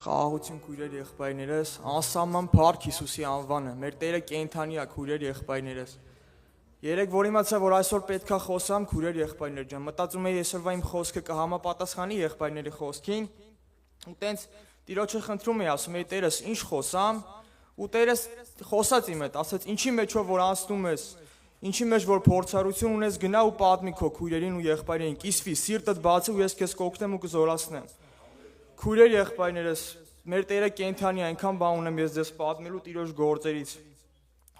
Խաղաղություն քույրեր եղբայրներս, անսահման փառք Հիսուսի անվանը, մեր Տերը կենդանի է քույրեր եղբայրներս։ Երեք որ իմացա, որ այսօր պետքա խոսամ քույրեր եղբայրներ ջան, մտածում եի այսօրվա իմ խոսքը կհամապատասխանի եղբայրների խոսքին, ու տենց Տիրոջը խնդրում եի, ասում եի Տերս, ինչ խոսամ, ու Տերս խոսած իմ հետ, ասաց ինչի մեջով որ անցնում ես, ինչի մեջ որ փորձառություն ունես, գնա ու պատմի քո քույրերին ու եղբայրերին, կիսվի, սիրտդ բացի ու ես քեզ կօգնեմ ու կզորացնեմ։ Քույրեր եղբայրներս, մեր Տերը կենդանի այնքան բան ունեմ ես ձեզ պատմելու Տիրոջ գործերից։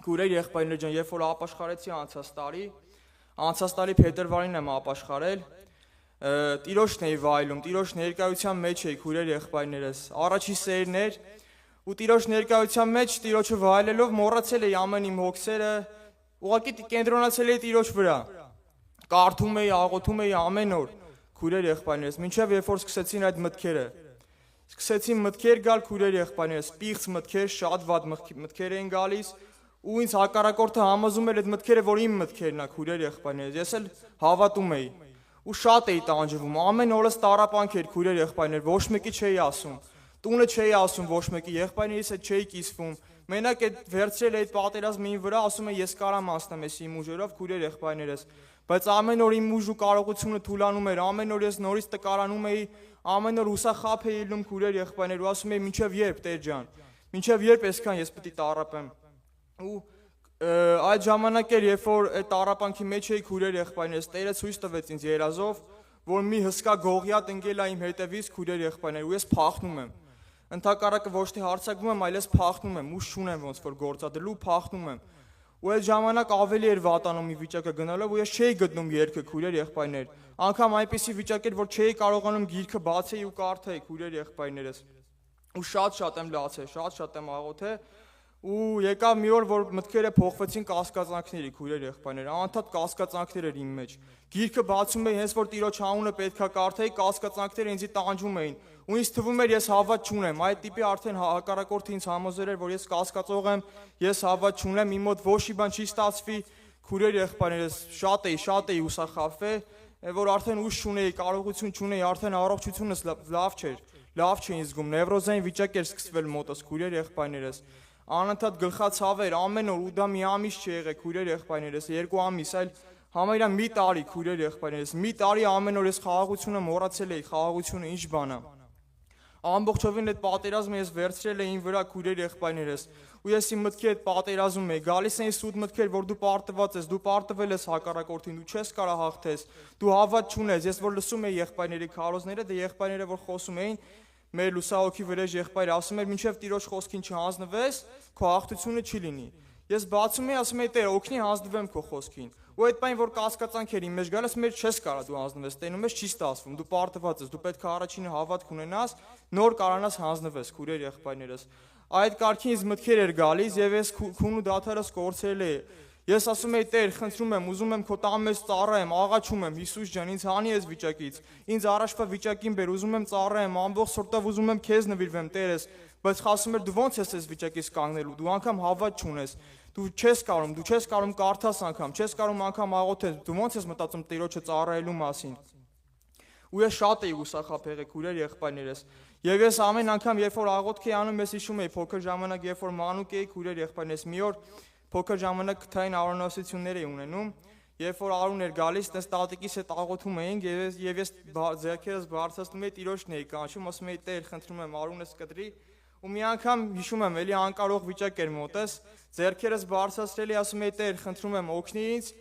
Քույրեր եղբայրներ ջան, երբ որ ապաշխարեցի անցած տարի փետրվարին եմ ապաշխարել, Տիրոջն էի վայելում, Տիրոջ ներկայության մեջ էի քույրեր եղբայրներս, առաջի սերն էր, ու Տիրոջ ներկայության մեջ Տիրոջը վայելելով մոռացել էի ամեն իմ հոգսերը, ուղղակի կենտրոնացել էի Տիրոջ վրա, կարդում էի, աղոթում էի ամեն օր, քույրեր եղբայրներս, մինչև երբ որ սկսեցին այդ մտքերը, սկսեցին մտքեր գալ քույրեր եղբայրներս, պիղծ մտքեր, շատ վատ մտքեր էին գալիս, ու ինձ հակառակորդը համոզում էր այդ մտքերը, որ իմ մտքերն է քույրեր եղբայրներս, ես էլ հավատում էի, ու շատ էի տանջվում, ամեն օրս տառապանք էր քույրեր եղբայրներ, ոչ մեկի չէի ասում, տունը չէի ասում ոչ մեկի, եղբայրներիս հետ չէի կիսվում, մենակ այդ վերցրել էի պատերազմին վրա, ասում եմ ես կարամ անցնեմ ես իմ ուժերով քույրեր եղբայրներս, բայց ամեն օր իմ ուժ ու կարողությունը թուլանում էր, ամեն օր ես նորից տկարանում էի, ամեն օր հուսախաբ էի ելնում քույրեր եղբայրներ ու ասում էի մինչև երբ Տեր ջան, մինչև երբ այսքան ես պետք է տառապեմ։ Ու այդ ժամանակ էր, երբ որ այդ տառապանքի մեջ էի քույրեր եղբայրներս, Տերը ցույց տվեց ինձ երազով, որ մի հսկա գողիաթ ընկել է իմ հետևից քույրեր եղբայրներ ու ես փախնում եմ։ Ընդհակառակը ոչ թե հարձակվում եմ, այլ ես փախնում եմ, ուժ չունեմ ոնց որ գործադրելու, փախնում եմ։ Ու այդ ժամանակ ավելի էր վատանում մի վիճակը գնալով ու ես չէի գտնում երգը քույրեր եղբայրներ։ Անգամ այնպիսի վիճակ էր, որ չէի կարողանում գիրքը բացեի ու կարդայի քույրեր եղբայրներս։ Ու շատ եմ լացել, շատ եմ աղոթել ու եկավ մի օր, որ մտքերը փոխվեցին կասկածանքների քույրեր եղբայրներ, անընդհատ կասկածանքներ էր իմ մեջ։ Գիրքը բացում էի, հենց որ Տիրոջ անունը պետքա կարդայի, կասկածանքները ինձ տանջում էին։ Ու ինձ թվում էր ես հավատ չունեմ, այդ տիպի արդեն հակառակորդը ինձ համոզել էր, որ ես կասկածող եմ, ես հավատ չունեմ, իմ մոտ ոչ մի բան չի ստացվի, քույրեր եղբայրներս, շատ էի հուսախաբվել, որ արդեն ուժ չունեի, կարողություն չունեի, արդեն առողջությունս լավ չէին զգում, նևրոզային վիճակ էր սկսվել մոտս քույրեր եղբայրներս, անընդհատ գլխացավեր, ամեն օր ու դա մի ամիս չի եղել քույրեր եղբայրներս, 2 ամիս, այլ համարյա մի տարի քույրեր եղբայրներս, մի տարի ամեն օր ես խաղաղությունը մոռացել էի, խաղաղությունը ինչ բան է։ Ամբողջովին այդ պատերազմը ես վերցրել էի իմ վրա քույրեր եղբայրներս, ու ես իմ մտքի հետ պատերազմում էի, գալիս էին սուտ մտքեր, որ դու պարտված ես, դու պարտվել ես հակառակորդին, դու չես կարող հաղթես, դու հավատ չունես, ես որ լսում էի եղբայրների քարոզները, դե եղբայրները որ խոսում էին, մեր լուսահոգի վրեժ եղբայրը ասում էր մինչև Տիրոջ խոսքին չհանձնվես, քո հաղթությունը չի լինի։ Ես բացում էի, ասում էի Տեր, օգնի հանձնվեմ քո խոսքին։ Ու այդ բան որ կասկածանք էր իմ մեջ գալիս, մեր չես կարա դու հանձնվես, տենում ես չի ստացվում, դու պարտված ես, դու պետք է առաջինը հավատք ունենաս, նոր կարանաս հանձնվես քույրեր եղբայրներս։ Այդ կարգին ինձ մտքեր էր գալիս եւ ես քուն ու դաթարս կորցրել էի։ Ես ասում էի Տեր, խնդրում եմ, ուզում եմ քո տան մեջ ծառայեմ, աղաչում եմ, Հիսուս ջան, ինձ հանի այս վիճակից։ Ինձ առաջվա վիճակին բեր, ուզում եմ ծառայեմ, ամբողջ սրտով ուզում եմ քեզ նվիրվեմ, Տերս, բայց ասում էր դու ո՞նց ես այս վիճակից կանգնելու, դու անգամ հավատ չունես։ Դու չես կարող կարդաս անգամ, չես կարող անգամ աղոթես, դու ո՞նց ես մտածում Տիրոջը ծառայելու մասին։ Ու ես շատ էի հուսախաբ եղել քույրեր եղբայրներս։ Եվ ես ամեն անգամ, երբ որ աղոթք էի անում, ես հիշում էի փոքր ժամանակ, երբ որ մանուկ էի քույրեր եղբայրներս, մի օր փոքր ժամանակ քթային արոնասություններ էի ունենում, երբ որ արուն էր գալիս, տես տատիկիս հետ աղոթում էինք եւ ես ձեռքերս բարձրացնում էի Տիրոջն էի կանչում, ասում էի Տեր, խնդրում եմ արունս կտրի, ու մի անգամ հիշում եմ, էլի անկարող վիճակ էր մոտս, ձեռքերս բարձրացրել էի, ասում էի Տեր, խնդրում եմ օգնի ինձ,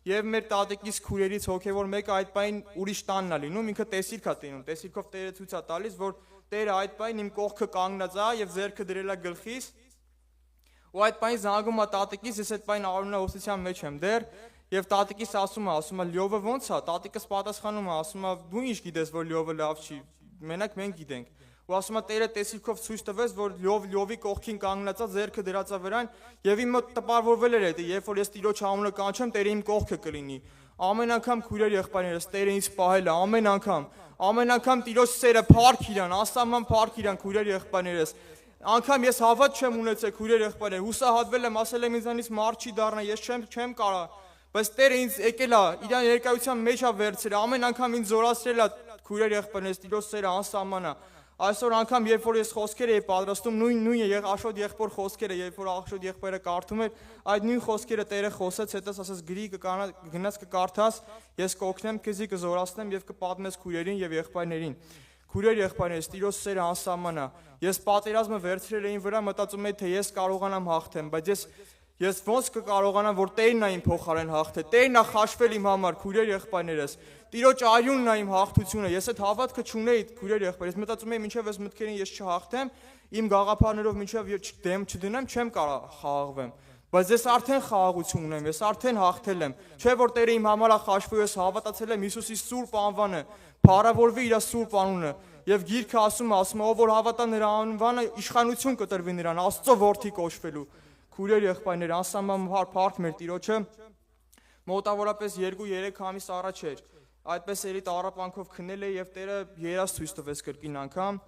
եւ մեր տատիկիս քույրերից հոգեվոր մեկը այդ պայն ուրիշ տանն է լինում, ինքը տեսիլք է տենում, տեսիլքով Տերը ցույց է տալիս, որ Տերը այդ պայն իմ կողքը կանգնած է եւ ձեռքը դրել է գլխիս, ու այդ պայն զանգում է տատիկիս, ես այդ պայն արունահոսության մեջ եմ դեռ, եւ տատիկիս ասում է լյովը ո՞նց է, տատիկս պատասխանում է, ասում է դու ինչ գիտես, որ լյովը լավ չի, մենակ մենք գիտենք։ Ու ասում է Տերը տեսիլքով ցույց տվեց, որ լյովի կողքին կանգնած է, ձեռքը դրած է վրան, եւ իմ մոտ տպավորվել էր այդ, երբ որ ես Տիրոջ անունը կանչեմ, Տերը իմ կողքը կլինի։ Ամեն անգամ քույրեր եղբայրներս Տերը ինձ պահել է, ամեն անգամ Տիրոջ սերը փառք իրան, անսահման փառք իրան քույրեր եղբայրներս։ Անգամ ես հավատ չեմ ունեցել քույրեր եղբայրներ, հուսահատվել եմ, ասել եմ ինձանից մարդ չի դառնա, ես չեմ կարա, բայց Տերը ինձ եկել է, իր ներկայության մեջ է վերցրել, ամեն անգամ ինձ զորացրել է քույրեր եղբայրներս, Տիրոջ սերը անսահման է։ Այսօր անգամ երբ որ ես խոսքեր էի պատրաստում, նույն Աշոտ եղբոր խոսքերը, երբ որ Աշոտ եղբայրը կարդում էր, այդ նույն խոսքերը Տերը խոսեց, հետո ասաց գրի գնաց կկարդաս, ես կօգնեմ քեզի, կզորացնեմ եւ կպատմես քույրերին եւ եղբայրներին։ Քույրեր եղբայրներս, Տիրոջ սերը անսահման է։ Ես պատերազմը վերցրել էի վրա, մտածում էի թե ես կարողանամ հաղթեմ, բայց ես ոնց կկարողանամ, որ Տերն է իմ փոխարեն հաղթել։ Տերն է խաշվել իմ համար, քույրեր եղբայրներս։ Տիրոջ արյունն է իմ հաղթությունը։ Ես այդ հավատքը չունեի, քույրեր եղբայրներս։ Մտածում էի, մինչև այս մտքերին ես չհաղթեմ, իմ գաղափարներով մինչև դեմ չդնեմ, չեմ կարող խաղաղվեմ։ Բայց ես արդեն խաղաղություն ունեմ, ես արդեն հաղթել եմ։ Չէ որ Տերը իմ համար է խաշվել, ես հավատացել եմ Հիսուսի սուրբ անվանը, փառավորվի իր սուրբ անունը։ Եվ գիրքը ասում է, ով որ հավատա նրա անվանը, իշխանություն կտրվի նրան, Աստծո որդի կոչվելու։ Քույրեր եղբայրներ, անսահման փառք մեր Տիրոջը, մոտավորապես 2-3 ամիս առաջ էր։ Այդպես էլի տառապանքով քնել էի եւ Տերը երազ ցույց տվեց կրկին անգամ,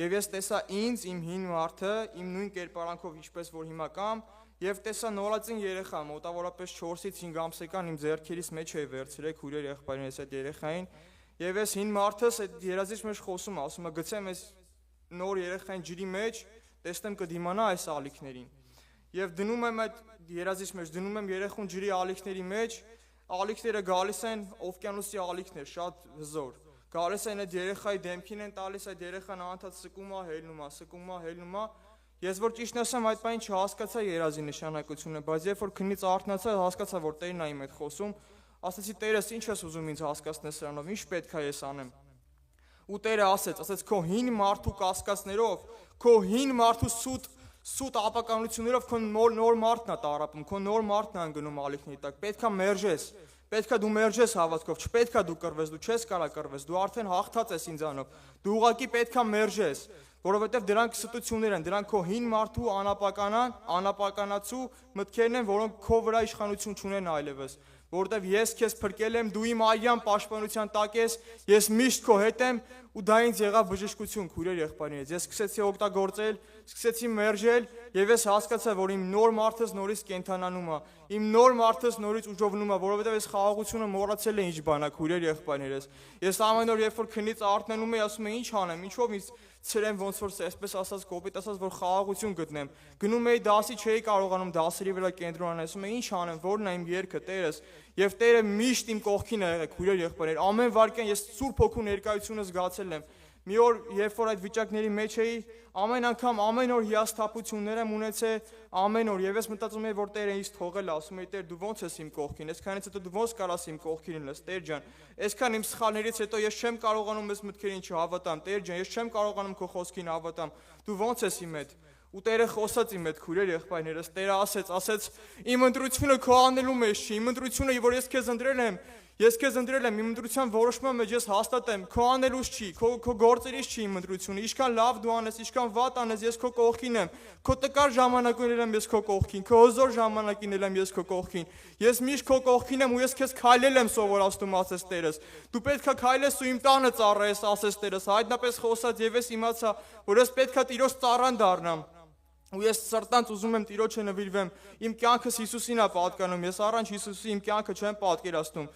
եւ ես տեսա ինձ, իմ հին մարդը, իմ նույն կերպարանքով ինչպես որ հիմա կամ, եւ տեսա նորածին երեխա, մոտավորապես 4-ից 5 ամսեկան իմ ձեռքերից մեջ էի վերցրել քույրեր եղբայրներս այդ երեխային, եւ ես հին մարդս այդ երազից մեջ խոսում, ասում է գցեմ այս նոր երեխային ջրի մեջ, տեսնեմ կդիմանա այս ալիքներին։ Եվ դնում եմ այդ երազից մեջ, դնում եմ երեխուն ջրի ալիքների մեջ, ալիքները գալիս են օվկիանոսի ալիքներ, շատ հզոր։ Գալիս են այդ երեխայի դեմքին են տալիս, այդ երեխան անընդհատ սկում է, հելնում է։ Ես որ ճիշտն ասեմ, այդ բանը չհասկացա երազի նշանակությունը, բայց երբ որ քնից արթնացա, հասկացա, որ Տերն է իմ հետ խոսում, ասացի Տերս, ինչ ես ուզում ինձ հասկացնել սրանով, ինչ պետք է ես անեմ։ Ու Տերը ասեց քո հին մարդու կասկածներով, քո հին մարդու սուտ ապականություններով քո նոր մարդն է տառապում, քո նոր մարդն է ընկնում ալիքների տակ, պետքա մերժես, պետքա դու մերժես հավատքով, չպետքա դու կռվես, դու չես կարա կռվես, դու արդեն հաղթած ես ինձանով, դու ուղղակի պետքա մերժես, որովհետև դրանք ստություններ են, դրանք քո հին մարդու անապականացու մտքերն են, որոնք քո վրա իշխանություն չունեն այլևս, որովհետև ես քեզ փրկել եմ, դու իմ արյան պաշտպանության տակ ես, ես միշտ քո հետ եմ ու դա ինձ եղավ բժշկություն, քույրեր եղբայրներից, ես սկսեցի օգտագործել, սկսեցի մերժել եւ ես հասկացա, որ իմ նոր մարդս նորից կենթանանում է, իմ նոր մարդս նորից ուժովնում է, որովհետև ես խաղաղությունը մոռացել եմ ինչ բան է, քույրեր եղբայրներս, ես ամեն օր երբ որ քնից արթնանում եմ, ասում եմ ինչ անեմ, ինչով ինձ ցրեմ ոնց որ այսպես ասած կոպիտ ասած որ խաղաղություն գտնեմ գնում էի դասի չէի կարողանում դասերի վրա կենտրոնանալ ասում եմ ինչ անեմ որն է իմ երգը Տերս եւ Տերը միշտ իմ կողքին է եղել քույրեր եղբայրներ ամեն վարքյան ես Սուրբ Հոգու ներկայությունը զգացել եմ մի օր երբ որ այդ վիճակների մեջ էի ամեն անգամ ամեն օր հիասթափություններ եմ ունեցել ամեն օր եւ ես մտածում էի որ Տերը ինձ թողել ասում էի Տեր դու ոնց ես իմ կողքին այսքանից հետո դու ոնց կարաս իմ կողքին լինես Տեր ջան այսքան իմ սխալներից հետո ես չեմ կարողանում այս մտքերին չհավատամ Տեր ջան ես չեմ կարողանում քո խոսքին հավատամ դու ոնց ես իմ հետ ու Տերը խոսաց իմ հետ քույրեր եղբայրներս Տերը ասեց իմ ընտրությունը քո անելու մեջ չի իմ ընտրությունը որ ես քեզ ընտրել եմ իմ ընտրության որոշման մեջ ես հաստատ եմ քո անելուց չի քո գործերից չի իմ ընտրությունը ինչքան լավ դու անես ինչքան վատ անես ես քո կողքին եմ քո տկար ժամանակին եմ ես քո կողքին քո հզոր ժամանակին եմ ես քո կողքին ես միշտ քո կողքին եմ ու ես քեզ քայլել եմ սովորացնում ասես Տերս դու պետքա քայլես ու իմ տանը ծառայես ասես Տերս հայտնապես խոսած եւ ես իմացա որ ես պետքա Տիրոջ ծառան դառնամ ու ես սրտանց ուզում եմ Տիրոջը նվիրվեմ իմ կյանքս Հիսուսին է պատկանում ես առանց Հիսուսի իմ կյանքը չեմ պատկերացնում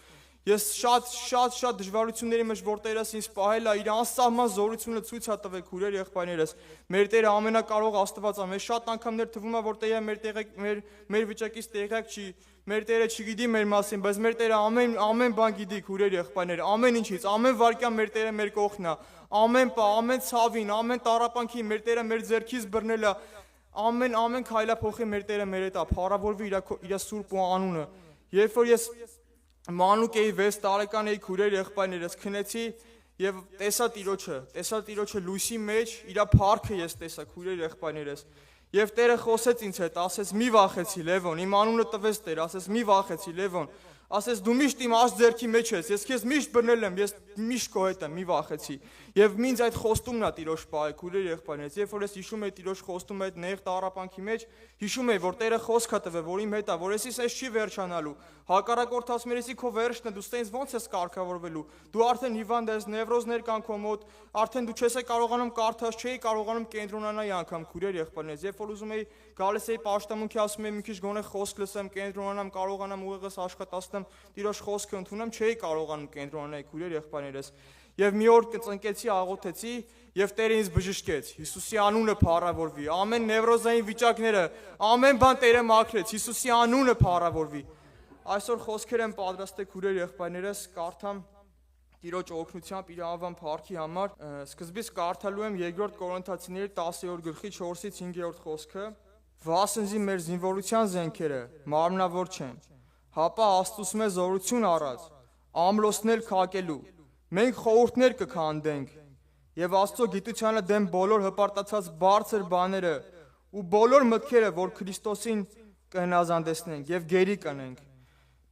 Ես շատ դժվարությունների մեջ որ Տերս ինձ պահել է իր անսահման զորությունը ցույց է տվել քույրեր եղբայրներս մեր Տերը ամենակարող Աստված է մեր շատ անգամներ թվում է որ Տերը մեր վիճակից տեղյակ չի մեր Տերը չգիտի մեր մասին բայց մեր Տերը ամեն բան գիտի քույրեր եղբայրներ ամեն ինչից ամեն վարքյան մեր Տերը մեր կողքն է ամեն պահ ամեն ցավին ամեն տառապանքին մեր Տերը մեր ձեռքից բռնել է ամեն քայլափոխի մեր Տերը մեր հետ է փառավորվի իր սուրբ անունը երբ որ ես Մանուկ էի 6 տարեկան էի քույրեր եղբայրներս քնեցի եւ տեսա Տիրոջը լույսի մեջ իր փառքը ես տեսա քույրեր եղբայրներս եւ Տերը խոսեց ինձ հետ ասեց մի վախեցի Լևոն իմ անունը տվեց Տեր ասեց մի վախեցի Լևոն ասես դու միշտ իմ աջ ձեռքի մեջ ես ես քեզ միշտ բռնել եմ ես միշտ քո հետ եմ մի վախեցի եւ ինձ այդ խոստումն է Տիրոջ պահել քույրեր եղբայրներից երբ որ ես հիշում եմ Տիրոջ խոստումը այդ նեղ տառապանքի մեջ հիշում եմ որ Տերը խոսք է տվել որ իմ հետ է որ ես չի վերջանալու հակառակորդած մերեսի քո վերջն է դու ստենց ոնց ես կարգավորվելու դու արդեն հիվանդ ես նևրոզներ կան քո մոտ արդեն դու չես կարողանում կարդաս չէի կարողանում կենտրոնանալ անգամ քույրեր եղբայրներից երբ որ ուզում էի գալիս էի պաշտամունքի ասում եմ մի քիչ գոնե խոսք լսեմ կենտրոնանամ կարողանամ ուղեղս աշխատացնեմ Տիրոջ խոսքը ընդունեմ չէի կարողանում կենտրոնանալ քույրեր եղբայրներս Եվ մի օր ծնկեցի, աղոթեցի եւ Տերը ինձ բժշկեց։ Հիսուսի անունը փառավորվի։ Ամեն նևրոզային վիճակները, ամեն բան Տերը մաքրեց։ Հիսուսի անունը փառավորվի։ Այսօր խոսքեր եմ պատրաստել քուրեր եղբայրներս, կարդամ Տիրոջ օգնությամբ իր անվան փառքի համար։ Սկզբից կարդալու եմ 2 Կորինթացիների 10-րդ գլխի 4-ից 5-րդ խոսքը։ Վասնզի մեր զինվորության զենքերը մարմնավոր չեն, հապա Աստծուց մեզ զորություն առած, ամլոցներ քակելու։ Մենք խորհուրդներ կքանդենք եւ Աստծո գիտությանը դեմ բոլոր հպարտացած բարձր բաները ու բոլոր մտքերը, որ Քրիստոսին կհնազանդեցնենք եւ գերի կանենք։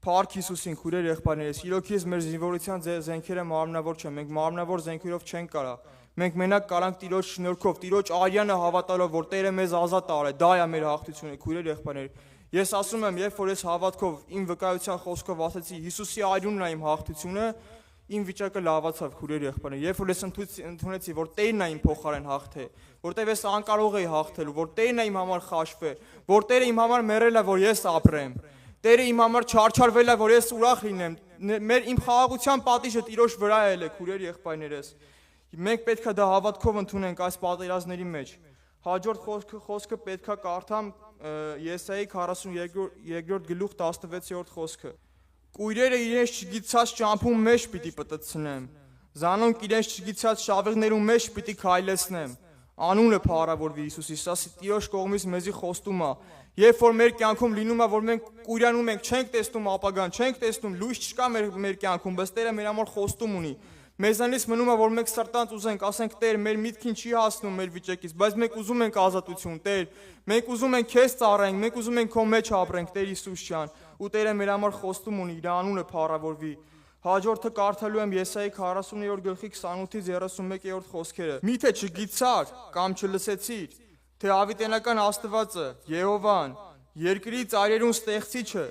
Փառք Հիսուսին, քուրեր եղբայրներս, իրոքից մեր զինվորության զենքերը մարմնավոր չեն, մենք մարմնավոր զենքերով չենք կարա։ Մենք մենակ կարանք Տիրոջ շնորհքով, Տիրոջ արյանը հավատալով, որ Տերը մեզ ազատ արել, դա է մեր հաղթությունը, քուրեր եղբայրներ։ Ես ասում եմ, երբ որ ես հավատքով իմ վկայության խոսքով ասացի Հիսուսի արյունն է իմ հաղթությունը, իմ վիճակը լավացավ, քուրեր եղբայրներ։ Երբ որ ես ընդունեցի, որ Տերն է իմ փոխարեն հաղթել, որտեղ ես անկարող էի հաղթելու, որ Տերն է իմ համար խաշվել, որ Տերը իմ համար մեռել է, որ ես ապրեմ։ Տերը իմ համար չարչարվել է, որ ես ուրախ լինեմ։ Իմ խաղաղության պատիժը Տիրոջ վրա է, քուրեր եղբայրներս։ Մենք պետք է դա հավատքով ընդունենք այս պատերազմների մեջ։ Հաջորդ խոսքը պետք է կարդամ Եսայի 42 գլուխ 16-րդ խոսքը։ Կույրերը իրենց չգիտած ճամփում մեջ պիտի պտտցնեմ, զանոնք իրենց չգիտած շավիղներում մեջ պիտի քայլեցնեմ։ Անունը փառավորվի Հիսուսի, սա Տիրոջ կողմից մեզի խոստում է։ Երբ որ մեր կյանքում լինում է, որ մենք կույրանում ենք, չենք տեսնում ապագան, չենք տեսնում, լույս չկա մեր կյանքում, բայց Տերը մեր համար խոստում ունի։ Մեզանից մնում է, որ մենք սրտանց ուզենք, ասենք Տեր, մեր միտքին չի հասնում մեր վիճակից, բայց մենք ուզում ենք ազատություն, Տեր, մենք ուզում ենք քեզ ծառայենք, մենք ուզում ենք քո մեջ ապրենք, Տեր Հիսուս ջան, ու Տերը մեր համար խոստում ունի, իր անունը փառավորվի։ Հաջորդը կարդալու եմ Եսայի 40-րդ գլխի 28-ից 31-րդ խոսքերը։ Միթե չգիտցար կամ չլսեցիր, թե ավիտենական Աստվածը, Եհովան, երկրի ծայրերուն ստեղծիչը,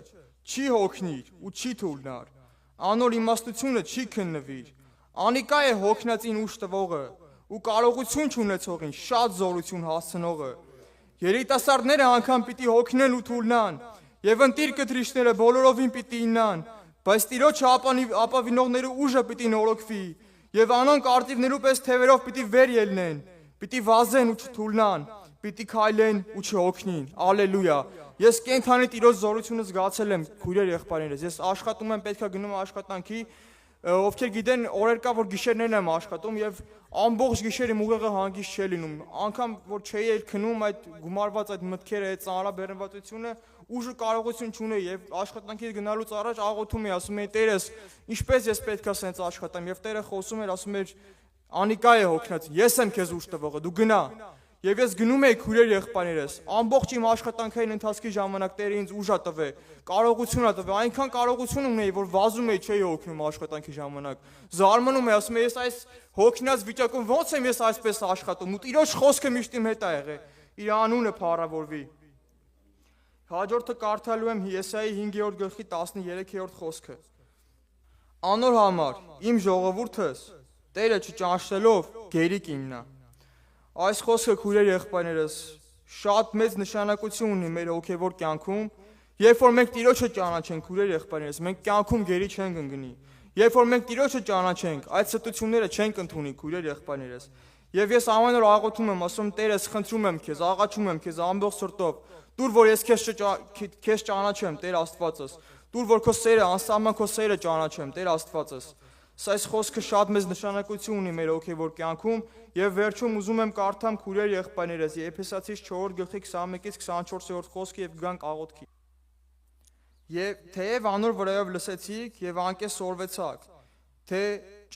չի հոգնիր ու չի թուլնար, անոր իմաստությունը չի քննվիր, անիկա է հոգնածին ուշ տվողը ու կարողություն չունեցողին շատ զորություն հասցնողը։ Երիտասարդները անգամ պիտի հոգնեն ու թուլնան, եւ ընտիր կտրիչները բոլորովին պիտի իննան, բայց Տիրոջ ապավինողները ուժը պիտի նորոգվի, եւ անոնք արտիվներու պես թևերով պիտի վեր ելնեն, պիտի վազեն ու չթուլնան, պիտի քայլեն ու չհոգնին։ Ալելույա։ Ես կենթանի Տիրոջ զորությունը զգացել եմ, քույրեր եղբայրներս։ Ես աշխատում եմ, պետքա գնում աշխատանքի, ովքեր գիտեն, օրեր կա, որ գիշերներն եմ աշխատում եւ ամբողջ գիշերը ուղեղը հանգիստ չէ լինում։ Անկամ որ չէի էլ քնում այդ գումարված այդ մտքերը, այդ ծանրաբեռնվածությունը, ուժը կարողություն չունեի եւ աշխատանքի գնալուց առաջ աղոթում էի, ասում էի Տերես, ինչպես ես պետքա սենց աշխատեմ եւ Տերը խոսում էր, ասում էր անիկա է հոգնած, ես եմ քեզ ուժ տվողը, դու գնա։ Եվ ես գնում էի քուրեր եղբայրներս, ամբողջ իմ աշխատանքային ընթացքի ժամանակ Տերը ինձ ուժ ա տվել, կարողություն ա տվել, այնքան կարողություն ունեի, որ վազում էի, չէի հոգնում աշխատանքի ժամանակ։ Զարմանում էի, ասում էի, ես այս հոգնած վիճակում ո՞նց եմ ես այսպես աշխատում, ու Տիրոջ խոսքը միշտ իմ հետ ա եղել, իր անունը փառավորվի։ Հաջորդը կարդալու եմ Եսայի 5-րդ գլխի 13-րդ խոսքը։ Անոր համար իմ ժողովուրդս Տերը չճանաչելով գերի կիննա։ Այս խոսքը քույրեր եղբայրներս շատ մեծ նշանակություն ունի մեր հոգևոր կյանքում, երբ որ մենք Տիրոջը ճանաչենք, քույրեր եղբայրներս, մենք կյանքում գերի չենք ընկնի։ Երբ որ մենք Տիրոջը ճանաչենք, այդ ստությունները չենք ընդունի, քույրեր եղբայրներս։ Եվ ես ամեն օր աղոթում եմ, ասում Տերես, խնդրում եմ քեզ, աղաչում եմ քեզ ամբողջ սրտով, դուր որ ես քեզ ճանաչեմ, Տեր Աստվածս, դուր որ քո սերը, անսահման քո սերը ճանաչեմ, Տեր Աստվածս։ Սա այս խոսքը շատ մեծ նշանակություն ունի մեր հոգևոր կյանքում եւ վերջում ուզում եմ կարդամ քույրեր եղբայրներս Եփեսացիս 4 գլխի 21-ից 24-րդ խոսքը եւ գանք աղոթքի։ Եվ թեև անոր վրայով լսեցիք եւ անկես սորվեցաք, թե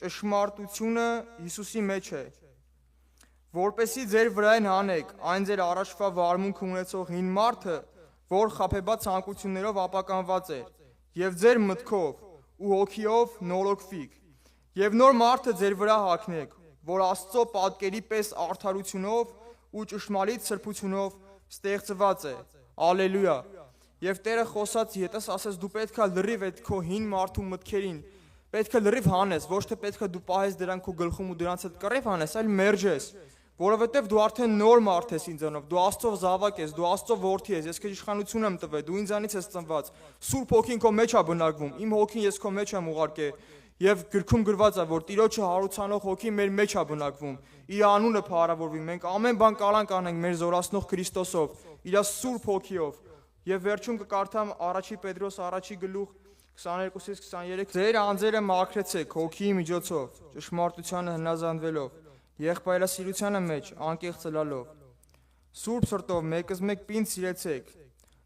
ճշմարտությունը Հիսուսի մեջ է, որպեսի ձեր վրային հանեք այն ձեր առաջվա վարմունք ունեցող հին մարդը, որ խաբեբաց ցանկություններով ապականված է, եւ ձեր մտքով ու հոգիով նորոգվիք, եւ նոր մարդը ձեր վրա հագնեք, որ Աստծո պատկերի պես արդարությունով ու ճշմարիտ սրբությունով ստեղծված է։ Ալելույա։ Եվ Տերը խոսած հետս ասես դու պետքա լրիվ այդ քո հին մարդու մտքերին, պետքա լրիվ հանես, ոչ թե պետքա դու պահես դրանք քո գլխում ու դրանց հետ կռիվ հանես, այլ մերժես, որովհետև դու արդեն նոր մարդ ես ինձանով, դու Աստծո զավակ ես, դու Աստծո որդի ես, ես քեզ իշխանություն եմ տվել, դու ինձանից ես ծնված, Սուրբ Հոգին քո մեջ է բնակվում, իմ հոգին ես քո մեջ եմ ուղարկել, Եվ գրքում գրված է, որ Տիրոջը հարուցանող հոգի մեր մեջ է բնակվում, իր անունը փառավորվի, մենք ամեն բան կարանք անենք մեր զորացնող Քրիստոսով, իր սուրբ հոգիով։ Եվ վերջում կկարդամ 1 Պետրոս 1 գլուխ 22-23. Ձեր անձերը մաքրեցեք հոգիի միջոցով, ճշմարտությանը հնազանդվելով, եղբայրասիրությանը մեջ անկեղծ ըլլալով, սուրբ սրտով մեկզմեկ պինդ սիրեցեք,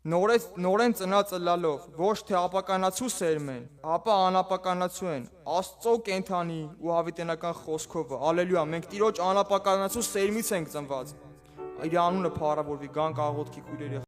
նորեն ծնած ըլլալով, ոչ թե ապականացու սերմեն, ապա անապականացու են, Աստծո կենդանի ու հավիտենական խոսքով։ Ալելույա, մենք Տիրոջ անապականացու սերմից ենք ծնված։ Իր անունը փառավորվի, գանք աղոթքի քույրերի